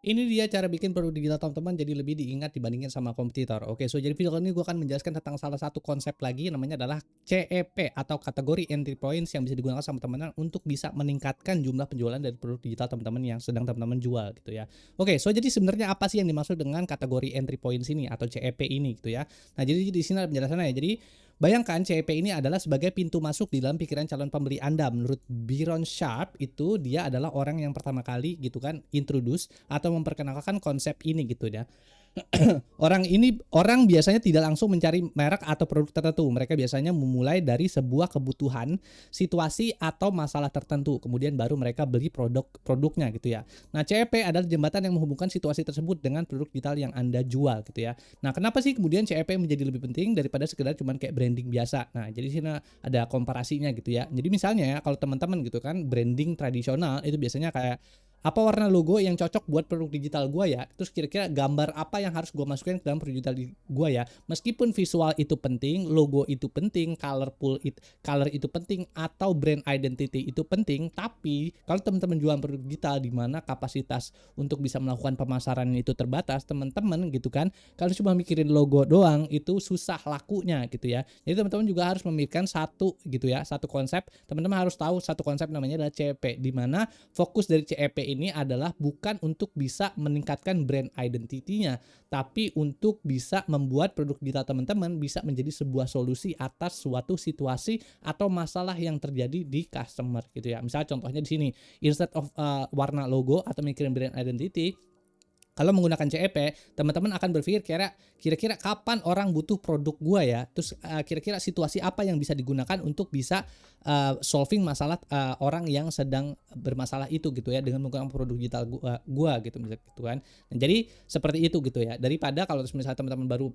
Ini dia cara bikin produk digital teman-teman jadi lebih diingat dibandingin sama kompetitor. Oke, so jadi video kali ini gue akan menjelaskan tentang salah satu konsep lagi namanya adalah CEP atau kategori entry points yang bisa digunakan sama teman-teman untuk bisa meningkatkan jumlah penjualan dari produk digital teman-teman yang sedang teman-teman jual gitu ya. Oke, so jadi sebenarnya apa sih yang dimaksud dengan kategori entry points ini atau CEP ini gitu ya. Nah, jadi di sini ada penjelasannya ya. Jadi bayangkan CEP ini adalah sebagai pintu masuk di dalam pikiran calon pembeli Anda. Menurut Byron Sharp itu dia adalah orang yang pertama kali gitu kan introduce atau memperkenalkan konsep ini gitu ya. Orang biasanya tidak langsung mencari merek atau produk tertentu. Mereka biasanya memulai dari sebuah kebutuhan, situasi atau masalah tertentu. Kemudian baru mereka beli produknya gitu ya. Nah, CEP adalah jembatan yang menghubungkan situasi tersebut dengan produk digital yang Anda jual gitu ya. Nah, kenapa sih kemudian CEP menjadi lebih penting daripada sekedar cuman kayak branding biasa? Nah, jadi sini ada komparasinya gitu ya. Jadi misalnya ya kalau teman-teman gitu kan branding tradisional itu biasanya kayak apa warna logo yang cocok buat produk digital gua ya? Terus kira-kira gambar apa yang harus gua masukin ke dalam produk digital gua ya? Meskipun visual itu penting, logo itu penting, color itu penting atau brand identity itu penting, tapi kalau teman-teman jualan produk digital di mana kapasitas untuk bisa melakukan pemasaran itu terbatas, teman-teman gitu kan, kalau cuma mikirin logo doang itu susah lakunya gitu ya. Jadi teman-teman juga harus memikirkan satu gitu ya, satu konsep. Teman-teman harus tahu satu konsep namanya adalah CP, di mana fokus dari CEP ini adalah bukan untuk bisa meningkatkan brand identity-nya, tapi untuk bisa membuat produk digital teman-teman bisa menjadi sebuah solusi atas suatu situasi atau masalah yang terjadi di customer gitu ya. Misal contohnya di sini, instead of warna logo atau mikirin brand identity, kalau menggunakan CEP, teman-teman akan berpikir kira-kira kapan orang butuh produk gua ya? Terus kira-kira situasi apa yang bisa digunakan untuk bisa solving masalah orang yang sedang bermasalah itu gitu ya dengan menggunakan produk digital gua gitu misalnya gitu kan. Nah, jadi seperti itu gitu ya. Daripada kalau misalnya teman-teman baru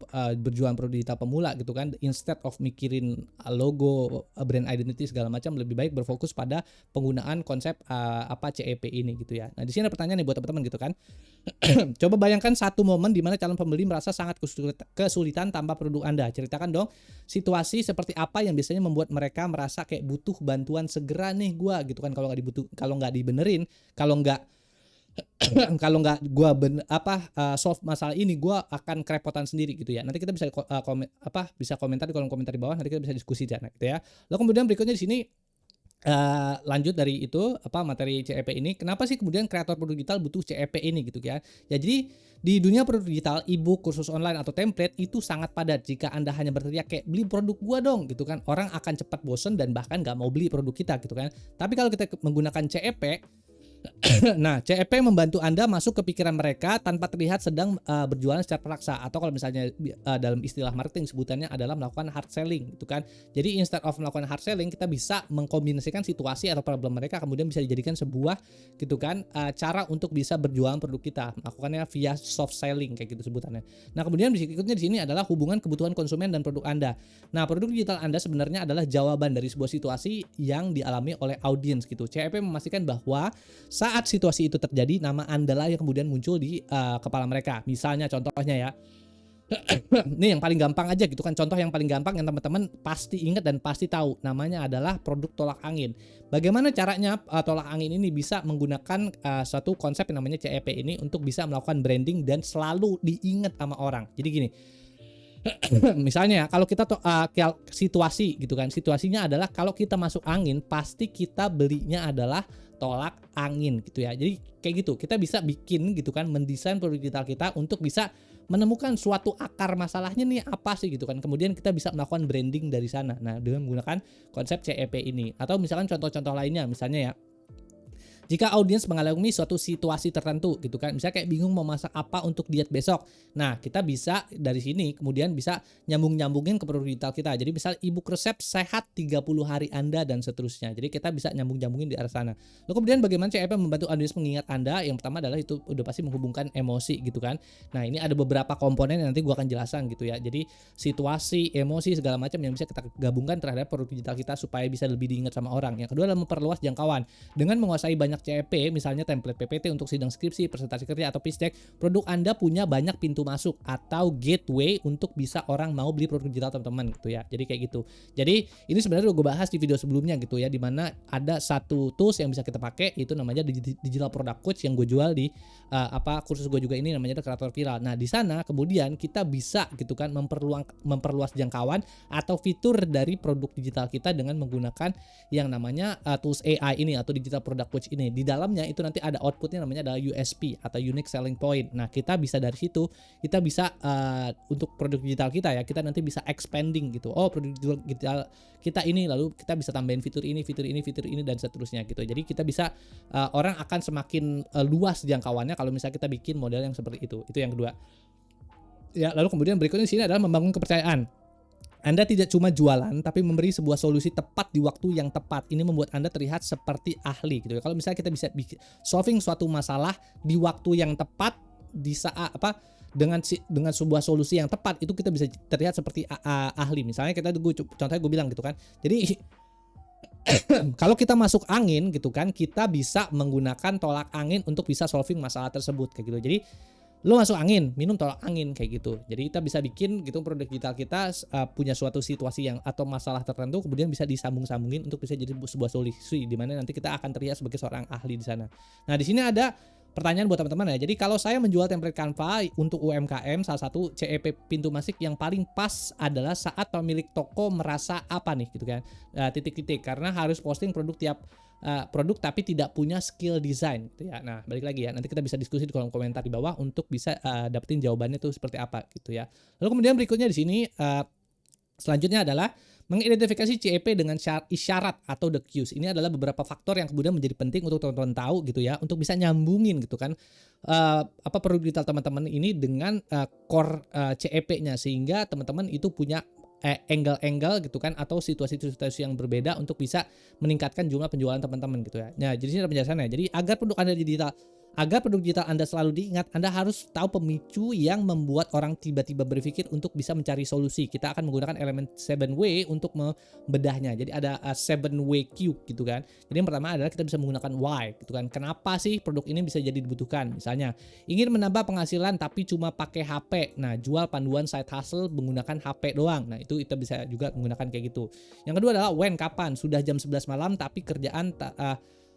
berjualan produk digital pemula gitu kan, instead of mikirin logo, brand identity segala macam, lebih baik berfokus pada penggunaan konsep apa CEP ini gitu ya. Nah, di sini ada pertanyaan nih buat teman-teman gitu kan. Coba bayangkan satu momen di mana calon pembeli merasa sangat kesulitan tanpa produk Anda. Ceritakan dong situasi seperti apa yang biasanya membuat mereka merasa kayak butuh bantuan segera nih gua gitu kan, kalau nggak dibenerin, kalau nggak kalau nggak gua solve masalah ini gua akan kerepotan sendiri gitu ya. Nanti kita bisa bisa komentar di kolom komentar di bawah, nanti kita bisa diskusi ya gitu ya. Lalu kemudian berikutnya di sini lanjut dari itu, materi CEP ini, kenapa sih kemudian kreator produk digital butuh CEP ini gitu ya. Ya jadi di dunia produk digital, e-book, kursus online atau template itu sangat padat. Jika Anda hanya berteriak kayak beli produk gua dong gitu kan, orang akan cepat bosen dan bahkan nggak mau beli produk kita gitu kan. Tapi kalau kita menggunakan CEP, nah, CEP membantu Anda masuk ke pikiran mereka tanpa terlihat sedang berjualan secara paksa, atau kalau misalnya dalam istilah marketing sebutannya adalah melakukan hard selling gitu kan. Jadi instead of melakukan hard selling, kita bisa mengkombinasikan situasi atau problem mereka kemudian bisa dijadikan sebuah gitu kan cara untuk bisa berjualan produk kita. Melakukannya via soft selling kayak gitu sebutannya. Nah, kemudian berikutnya di sini adalah hubungan kebutuhan konsumen dan produk Anda. Nah, produk digital Anda sebenarnya adalah jawaban dari sebuah situasi yang dialami oleh audiens gitu. CEP memastikan bahwa saat situasi itu terjadi, nama Anda lah yang kemudian muncul di kepala mereka. Misalnya contohnya ya, ini yang paling gampang aja gitu kan, contoh yang paling gampang yang teman-teman pasti ingat dan pasti tahu, namanya adalah produk tolak angin. Bagaimana caranya tolak angin ini bisa menggunakan suatu konsep yang namanya CEP ini untuk bisa melakukan branding dan selalu diingat sama orang. Jadi gini, misalnya kalau kita situasi gitu kan, situasinya adalah kalau kita masuk angin pasti kita belinya adalah tolak angin gitu ya. Jadi kayak gitu kita bisa bikin gitu kan, mendesain produk digital kita untuk bisa menemukan suatu akar masalahnya nih apa sih gitu kan, kemudian kita bisa melakukan branding dari sana. Nah, dengan menggunakan konsep CEP ini, atau misalkan contoh-contoh lainnya misalnya ya, jika audiens mengalami suatu situasi tertentu gitu kan, misalnya kayak bingung mau masak apa untuk diet besok. Nah, kita bisa dari sini kemudian bisa nyambungin ke produk digital kita. Jadi misal ebook resep sehat 30 hari Anda dan seterusnya. Jadi kita bisa nyambungin di arah sana. Lalu kemudian bagaimana CEP membantu audiens mengingat Anda? Yang pertama adalah itu udah pasti menghubungkan emosi gitu kan. Nah, ini ada beberapa komponen yang nanti gua akan jelaskan gitu ya. Jadi situasi, emosi segala macam yang bisa kita gabungkan terhadap produk digital kita supaya bisa lebih diingat sama orang. Yang kedua adalah memperluas jangkauan. Dengan menguasai banyak CEP, misalnya template PPT untuk sidang skripsi, presentasi kerja, atau pitch deck, produk Anda punya banyak pintu masuk atau gateway untuk bisa orang mau beli produk digital teman-teman gitu ya. Jadi kayak gitu. Jadi ini sebenarnya udah gue bahas di video sebelumnya gitu ya, dimana ada satu tools yang bisa kita pakai, itu namanya Digital Product Coach yang gue jual di kursus gue juga ini, namanya Kreator Viral. Nah di sana kemudian kita bisa gitu kan memperluas jangkauan atau fitur dari produk digital kita dengan menggunakan yang namanya tools AI ini atau Digital Product Coach ini. Di dalamnya itu nanti ada outputnya, namanya adalah USP atau Unique Selling Point. Nah kita bisa dari situ kita bisa untuk produk digital kita ya, kita nanti bisa expanding gitu. Oh, produk digital kita ini, lalu kita bisa tambahin fitur ini, fitur ini, fitur ini, dan seterusnya gitu. Jadi kita bisa orang akan semakin luas jangkauannya kalau misalnya kita bikin model yang seperti itu. Itu yang kedua. Ya, lalu kemudian berikutnya di sini adalah membangun kepercayaan. Anda tidak cuma jualan, tapi memberi sebuah solusi tepat di waktu yang tepat. Ini membuat Anda terlihat seperti ahli gitu ya. Kalau misalnya kita bisa solving suatu masalah di waktu yang tepat, di saat dengan sebuah solusi yang tepat, itu kita bisa terlihat seperti ahli. Misalnya contohnya gue bilang gitu kan. Jadi kalau kita masuk angin gitu kan, kita bisa menggunakan tolak angin untuk bisa solving masalah tersebut kayak gitu. Jadi lo masuk angin, minum tolak angin kayak gitu. Jadi kita bisa bikin gitu produk digital kita punya suatu situasi yang atau masalah tertentu, kemudian bisa disambung-sambungin untuk bisa jadi sebuah solusi di mana nanti kita akan terlihat sebagai seorang ahli di sana. Nah, di sini ada pertanyaan buat teman-teman ya. Jadi kalau saya menjual template Canva untuk UMKM, salah satu CEP pintu masuk yang paling pas adalah saat pemilik toko merasa apa nih gitu kan. Titik-titik, karena harus posting produk tiap produk tapi tidak punya skill design gitu ya. Nah, balik lagi ya, nanti kita bisa diskusi di kolom komentar di bawah untuk bisa dapetin jawabannya tuh seperti apa gitu ya. Lalu kemudian berikutnya di sini selanjutnya adalah mengidentifikasi CEP dengan isyarat atau the cues. Ini adalah beberapa faktor yang kemudian menjadi penting untuk teman-teman tahu gitu ya, untuk bisa nyambungin gitu kan produk digital teman-teman ini dengan core CEP-nya, sehingga teman-teman itu punya angle-angle gitu kan, atau situasi-situasi yang berbeda untuk bisa meningkatkan jumlah penjualan teman-teman gitu ya. Nah, jadi sini ada penjelasannya. Jadi agar produk digital Anda selalu diingat, Anda harus tahu pemicu yang membuat orang tiba-tiba berpikir untuk bisa mencari solusi. Kita akan menggunakan elemen 7W untuk membedahnya. Jadi ada 7W cube gitu kan. Jadi yang pertama adalah kita bisa menggunakan why gitu kan. Kenapa sih produk ini bisa jadi dibutuhkan? Misalnya, ingin menambah penghasilan tapi cuma pakai HP. Nah, jual panduan side hustle menggunakan HP doang. Nah, itu kita bisa juga menggunakan kayak gitu. Yang kedua adalah when, kapan? Sudah jam 11 malam tapi kerjaan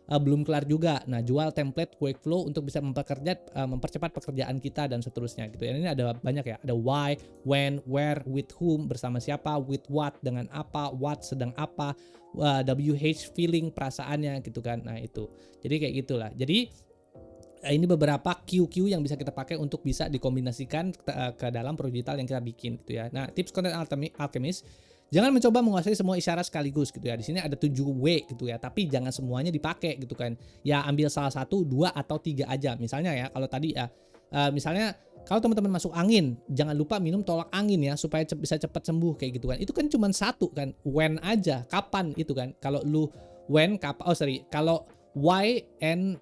belum kelar juga. Nah, jual template workflow untuk bisa mempercepat pekerjaan kita dan seterusnya gitu. Ini ada banyak ya. Ada why, when, where, with whom, bersama siapa, with what, dengan apa, what, sedang apa, WH, feeling, perasaannya gitu kan. Nah, itu. Jadi kayak gitulah. Jadi ini beberapa QQ yang bisa kita pakai untuk bisa dikombinasikan ke dalam produk digital yang kita bikin gitu ya. Nah, tips content alchemist, jangan mencoba menguasai semua isyarat sekaligus gitu ya. Di sini ada 7W gitu ya, tapi jangan semuanya dipakai gitu kan. Ya ambil salah satu, 2 atau 3 aja. Misalnya ya, kalau tadi ya misalnya kalau teman-teman masuk angin, jangan lupa minum tolak angin ya supaya bisa cepat sembuh kayak gitu kan. Itu kan cuma satu kan, when aja, kapan itu kan. Kalau lu when, kalau why and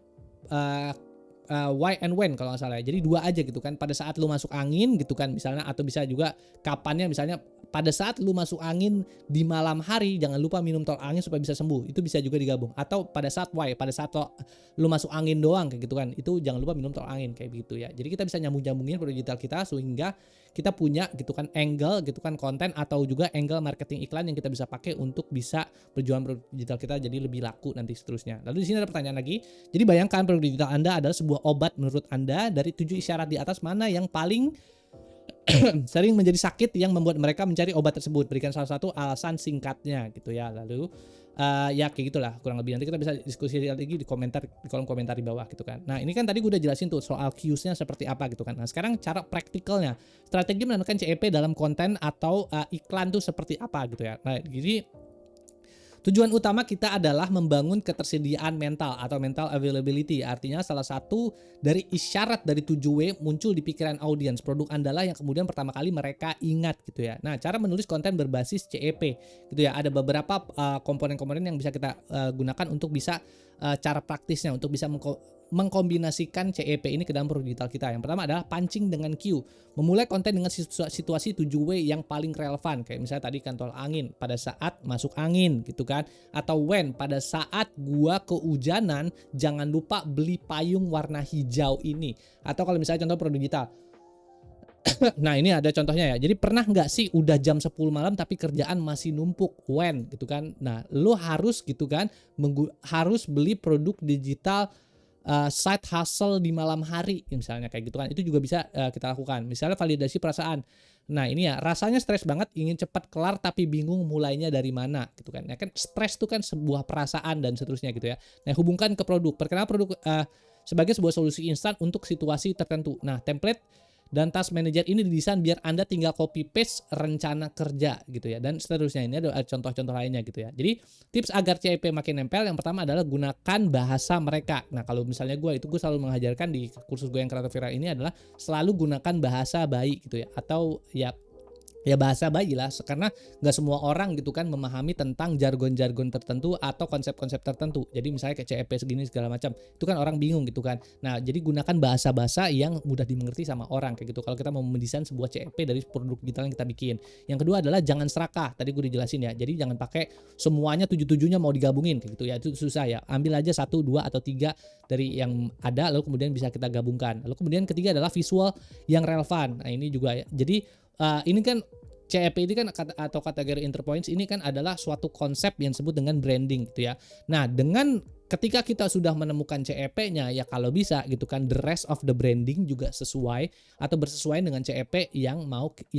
why and when kalau nggak salah ya. Jadi 2 aja gitu kan, pada saat lu masuk angin gitu kan misalnya, atau bisa juga kapannya, misalnya pada saat lu masuk angin di malam hari, jangan lupa minum tolak angin supaya bisa sembuh. Itu bisa juga digabung. Atau pada saat why, pada saat lu masuk angin doang kayak gitu kan, itu jangan lupa minum tolak angin kayak gitu ya. Jadi kita bisa nyambung-nyambungin produk digital kita sehingga kita punya gitu kan angle gitu kan, konten atau juga angle marketing iklan yang kita bisa pakai untuk bisa berjualan produk digital kita jadi lebih laku nanti seterusnya. Lalu di sini ada pertanyaan lagi. Jadi bayangkan produk digital Anda adalah sebuah obat menurut Anda. Dari 7 isyarat di atas, mana yang paling sering menjadi sakit yang membuat mereka mencari obat tersebut? Berikan salah satu alasan singkatnya gitu ya. Lalu ya kayak gitulah kurang lebih. Nanti kita bisa diskusi lagi di kolom komentar di bawah gitu kan. Nah, ini kan tadi gue udah jelasin tuh soal cues-nya seperti apa gitu kan. Nah, sekarang cara praktikalnya, strategi menentukan CEP dalam konten atau iklan tuh seperti apa gitu ya. Nah, jadi tujuan utama kita adalah membangun ketersediaan mental atau mental availability. Artinya salah satu dari isyarat dari 7W muncul di pikiran audiens. Produk Anda lah yang kemudian pertama kali mereka ingat gitu ya. Nah, cara menulis konten berbasis CEP gitu ya. Ada beberapa komponen-komponen yang bisa kita gunakan untuk bisa cara praktisnya untuk bisa mengkombinasikan CEP ini ke dalam produk digital kita. Yang pertama adalah pancing dengan Q, memulai konten dengan situasi 7W yang paling relevan. Kayak misalnya tadi kan tol angin, pada saat masuk angin gitu kan. Atau when, pada saat gua kehujanan, jangan lupa beli payung warna hijau ini. Atau kalau misalnya contoh produk digital, nah ini ada contohnya ya. Jadi pernah nggak sih udah jam 10 malam tapi kerjaan masih numpuk, when gitu kan. Nah lo harus gitu kan harus beli produk digital side hustle di malam hari misalnya kayak gitu kan. Itu juga bisa kita lakukan. Misalnya validasi perasaan. Nah ini ya rasanya stres banget, ingin cepat kelar tapi bingung mulainya dari mana gitu kan. Ya kan stres itu kan sebuah perasaan dan seterusnya gitu ya. Nah hubungkan ke produk. Perkenalkan produk sebagai sebuah solusi instan untuk situasi tertentu. Nah template dan task manager ini didesain biar Anda tinggal copy paste rencana kerja gitu ya, dan seterusnya. Ini ada contoh-contoh lainnya gitu ya. Jadi tips agar CEP makin nempel, yang pertama adalah gunakan bahasa mereka. Nah kalau misalnya gue selalu mengajarkan di kursus gue yang Kreator Viral ini adalah selalu gunakan bahasa bayi gitu ya, atau ya bahasa bayi lah, karena nggak semua orang gitu kan memahami tentang jargon-jargon tertentu atau konsep-konsep tertentu. Jadi misalnya kayak CEP segini segala macam, itu kan orang bingung gitu kan. Nah jadi gunakan bahasa-bahasa yang mudah dimengerti sama orang kayak gitu kalau kita mau mendesain sebuah CEP dari produk digital yang kita bikin. Yang kedua adalah jangan serakah, tadi gue dijelasin ya. Jadi jangan pakai semuanya 7-7-nya mau digabungin kayak gitu ya, itu susah ya. Ambil aja 1, 2 atau 3 dari yang ada, lalu kemudian bisa kita gabungkan. Lalu kemudian ketiga adalah visual yang relevan. Nah ini juga ya, jadi ini kan CEP ini kan atau kategori Entry Points ini kan adalah suatu konsep yang disebut dengan branding gitu ya. Nah, dengan ketika kita sudah menemukan CEP-nya ya kalau bisa gitu kan, the rest of the branding juga sesuai atau bersesuaian dengan CEP yang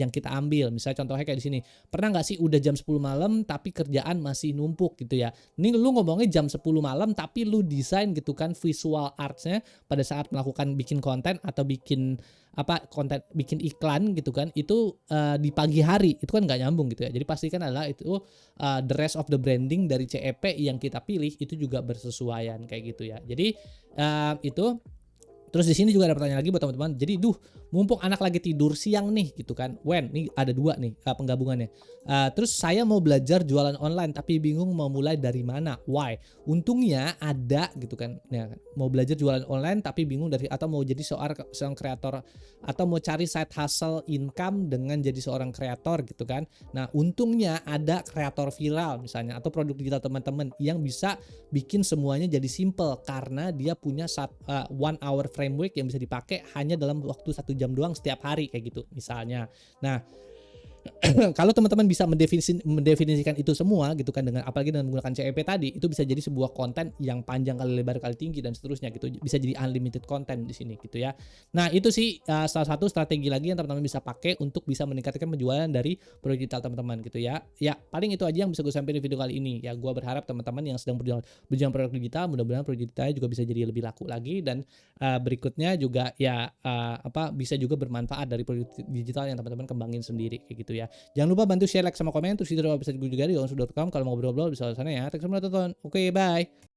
kita ambil. Misalnya contohnya kayak di sini. Pernah nggak sih udah jam 10 malam tapi kerjaan masih numpuk gitu ya. Ini lu ngomongnya jam 10 malam tapi lu desain gitu kan visual arts-nya pada saat melakukan bikin konten atau bikin konten, bikin iklan gitu kan, itu di pagi hari, itu kan nggak nyambung gitu ya. Jadi pastikan adalah itu the rest of the branding dari CEP yang kita pilih itu juga bersesuaian kayak gitu ya. Jadi itu. Terus di sini juga ada pertanyaan lagi buat teman-teman. Jadi, mumpung anak lagi tidur siang nih gitu kan. When nih ada 2 nih penggabungannya. Terus saya mau belajar jualan online tapi bingung mau mulai dari mana. Why? Untungnya ada gitu kan. Nah, mau belajar jualan online tapi bingung atau mau jadi seorang kreator atau mau cari side hustle income dengan jadi seorang kreator gitu kan. Nah, untungnya ada kreator viral misalnya atau produk digital teman-teman yang bisa bikin semuanya jadi simple karena dia punya 1 hour framework yang bisa dipakai hanya dalam waktu 1 jam doang setiap hari kayak gitu misalnya. Nah kalau teman-teman bisa mendefinisikan itu semua gitu kan, dengan apalagi dengan menggunakan CEP tadi, itu bisa jadi sebuah konten yang panjang kali lebar kali tinggi dan seterusnya gitu, bisa jadi unlimited konten di sini gitu ya. Nah itu sih salah satu strategi lagi yang teman-teman bisa pakai untuk bisa meningkatkan penjualan dari produk digital teman-teman gitu ya. Ya paling itu aja yang bisa gue sampaikan di video kali ini ya. Gue berharap teman-teman yang sedang berjualan produk digital, mudah-mudahan produk digitalnya juga bisa jadi lebih laku lagi, dan berikutnya juga ya bisa juga bermanfaat dari produk digital yang teman-teman kembangin sendiri kayak gitu ya. Jangan lupa bantu share, like, sama komen. Terus itu bisa gue juga di onsu.com. Kalau mau ngobrol-ngobrol bisa di sana ya. Terima kasih teman-teman. Oke, bye.